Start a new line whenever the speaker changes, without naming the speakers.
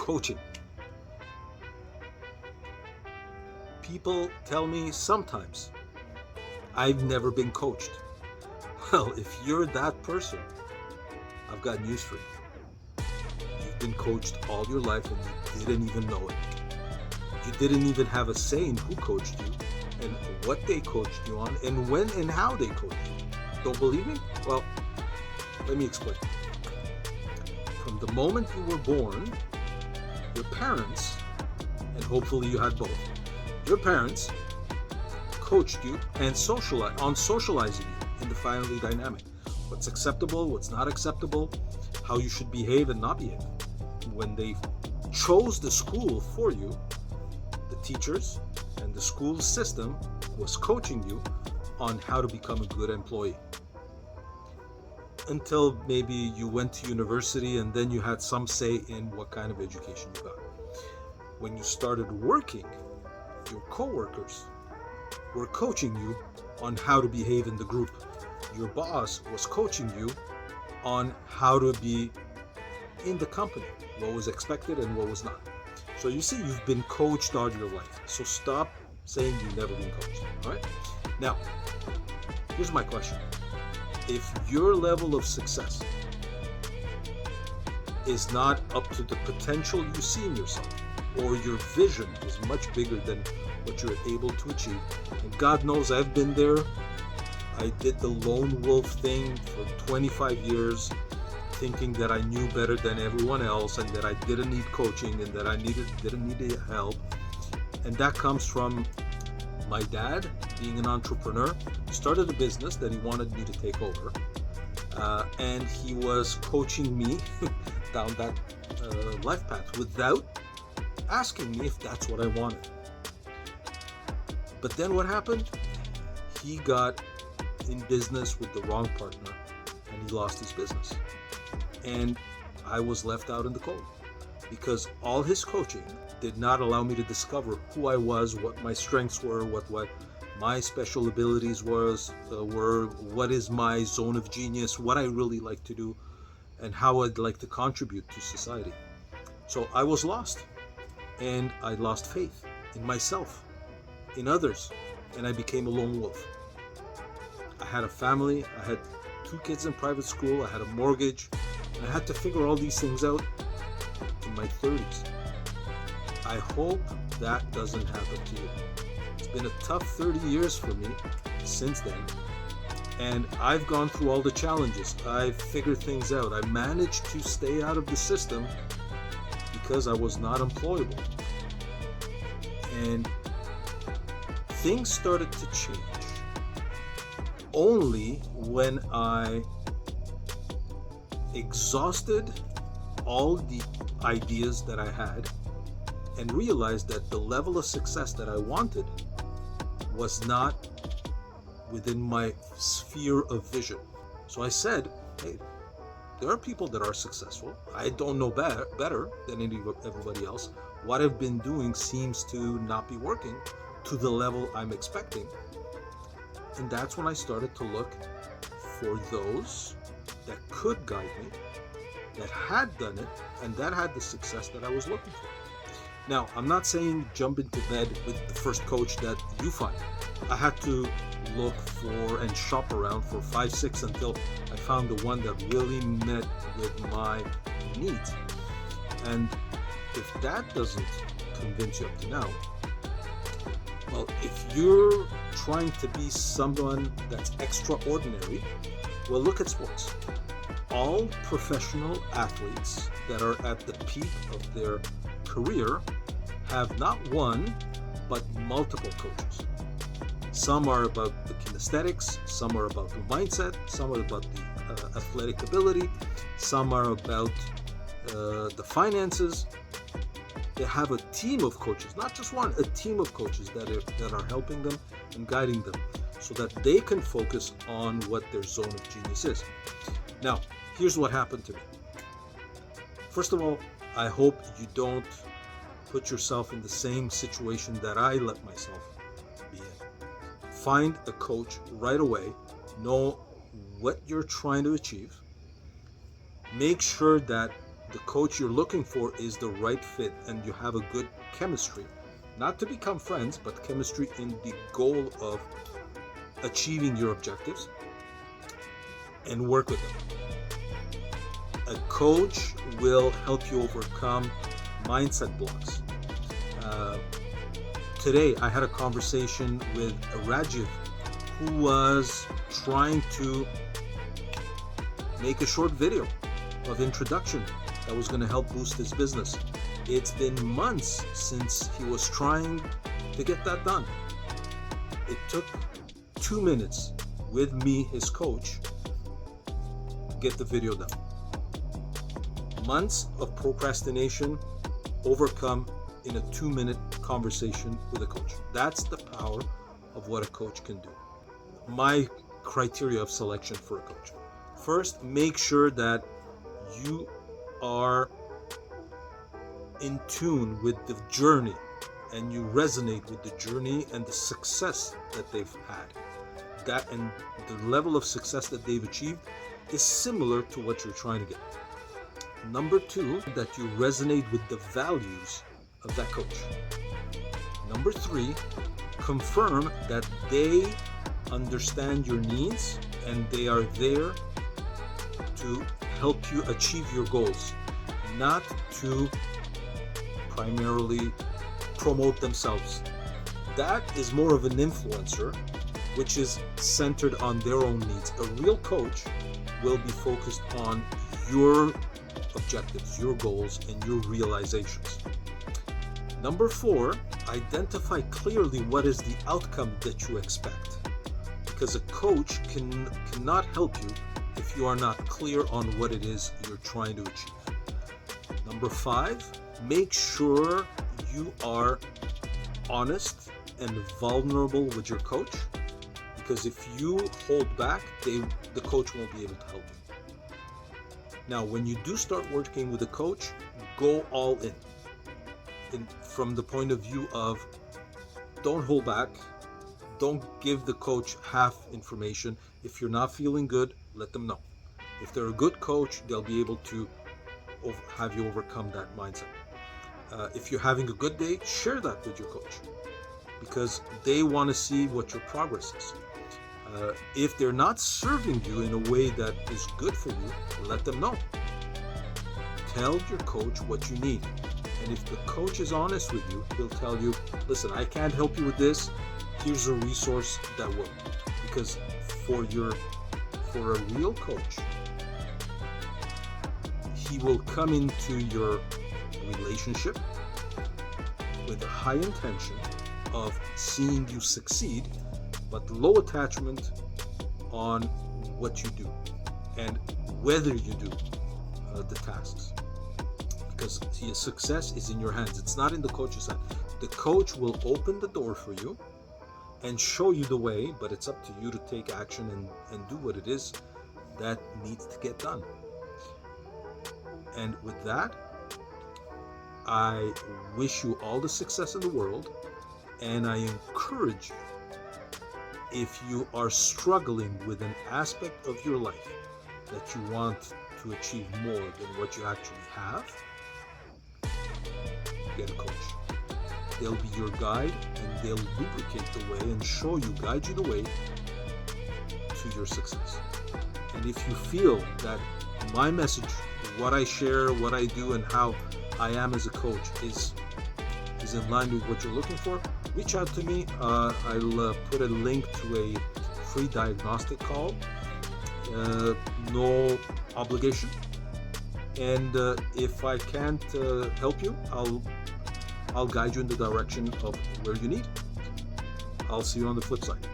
coaching. People tell me sometimes, I've never been coached. Well, if you're that person, I've got news for you. You've been coached all your life and you didn't even know it. You didn't even have a say in who coached you and what they coached you on and when and how they coached you. Don't believe me? Well, let me explain. From the moment you were born, your parents, and hopefully you had both, your parents coached you and socializing you in the family dynamic. What's acceptable, what's not acceptable, how you should behave and not behave. When they chose the school for you, the teachers and the school system was coaching you on how to become a good employee. Until maybe you went to university and then you had some say in what kind of education you got. When you started working, your coworkers were coaching you on how to behave in the group. Your boss was coaching you on how to be in the company, what was expected and what was not. So you see, you've been coached all your life. So stop saying you've never been coached. All right? Now, here's my question. If your level of success is not up to the potential you see in yourself, or your vision is much bigger than what you're able to achieve, and God knows I've been there. I did the lone wolf thing for 25 years, thinking that I knew better than everyone else and that I didn't need coaching and that I didn't need help. And that comes from my dad being an entrepreneur. Started a business that he wanted me to take over, and he was coaching me down that life path without asking me if that's what I wanted. But then what happened? He got in business with the wrong partner and he lost his business. And I was left out in the cold because all his coaching did not allow me to discover who I was, what my strengths were, what my special abilities were, what is my zone of genius, what I really like to do, and how I'd like to contribute to society. So I was lost, and I lost faith in myself, in others, and I became a lone wolf. I had a family, I had 2 kids in private school, I had a mortgage, and I had to figure all these things out in my 30s. I hope that doesn't happen to you. It's been a tough 30 years for me since then, and I've gone through all the challenges. I've figured things out. I managed to stay out of the system because I was not employable. And things started to change only when I exhausted all the ideas that I had and realized that the level of success that I wanted was not within my sphere of vision. So I said, hey, there are people that are successful. I don't know better than everybody else. What I've been doing seems to not be working to the level I'm expecting. And that's when I started to look for those that could guide me, that had done it, and that had the success that I was looking for. Now, I'm not saying jump into bed with the first coach that you find. I had to look for and shop around for 5, 6 until I found the one that really met with my needs. And if that doesn't convince you up to now, well, if you're trying to be someone that's extraordinary, well, look at sports. All professional athletes that are at the peak of their career have not one, but multiple coaches. Some are about the kinesthetics, some are about the mindset, some are about the athletic ability, some are about the finances. They have a team of coaches, not just one, a team of coaches that are helping them and guiding them so that they can focus on what their zone of genius is. Now, here's what happened to me. First of all, I hope you don't put yourself in the same situation that I let myself be in. Find a coach right away. Know what you're trying to achieve. Make sure that the coach you're looking for is the right fit and you have a good chemistry, not to become friends, but chemistry in the goal of achieving your objectives, and work with them. A coach will help you overcome mindset blocks. Today I had a conversation with Rajiv, who was trying to make a short video of introduction that was going to help boost his business. It's been months since he was trying to get that done. It took 2 minutes with me, his coach, to get the video done. Months of procrastination overcome in a 2-minute conversation with a coach. That's the power of what a coach can do. My criteria of selection for a coach: first, make sure that you are in tune with the journey and you resonate with the journey and the success that they've had. That and the level of success that they've achieved is similar to what you're trying to get. Number 2, that you resonate with the values of that coach. Number 3, confirm that they understand your needs and they are there to help you achieve your goals, not to primarily promote themselves. That is more of an influencer, which is centered on their own needs. A real coach will be focused on your objectives, your goals, and your realizations. Number 4, identify clearly what is the outcome that you expect, because a coach cannot help you if you are not clear on what it is you're trying to achieve. Number 5, make sure you are honest and vulnerable with your coach, because if you hold back, the coach won't be able to help you. Now, when you do start working with a coach, go all in from the point of view of don't hold back, don't give the coach half information. If you're not feeling good, let them know. If they're a good coach, they'll be able to have you overcome that mindset. If you're having a good day, share that with your coach, because they want to see what your progress is. If they're not serving you in a way that is good for you, let them know. Tell your coach what you need. And if the coach is honest with you, he'll tell you, listen, I can't help you with this. Here's a resource that will. Because for a real coach, he will come into your relationship with a high intention of seeing you succeed, but low attachment on what you do and whether you do the tasks. Because success is in your hands. It's not in the coach's hand. The coach will open the door for you and show you the way, but it's up to you to take action and do what it is that needs to get done. And with that, I wish you all the success in the world, and I encourage you, if you are struggling with an aspect of your life that you want to achieve more than what you actually have, get a coach. They'll be your guide, and they'll lubricate the way and guide you the way to your success. And if you feel that my message, what I share, what I do, and how I am as a coach is in line with what you're looking for, reach out to me. I'll put a link to a free diagnostic call, no obligation. And if I can't help you, I'll guide you in the direction of where you need. I'll see you on the flip side.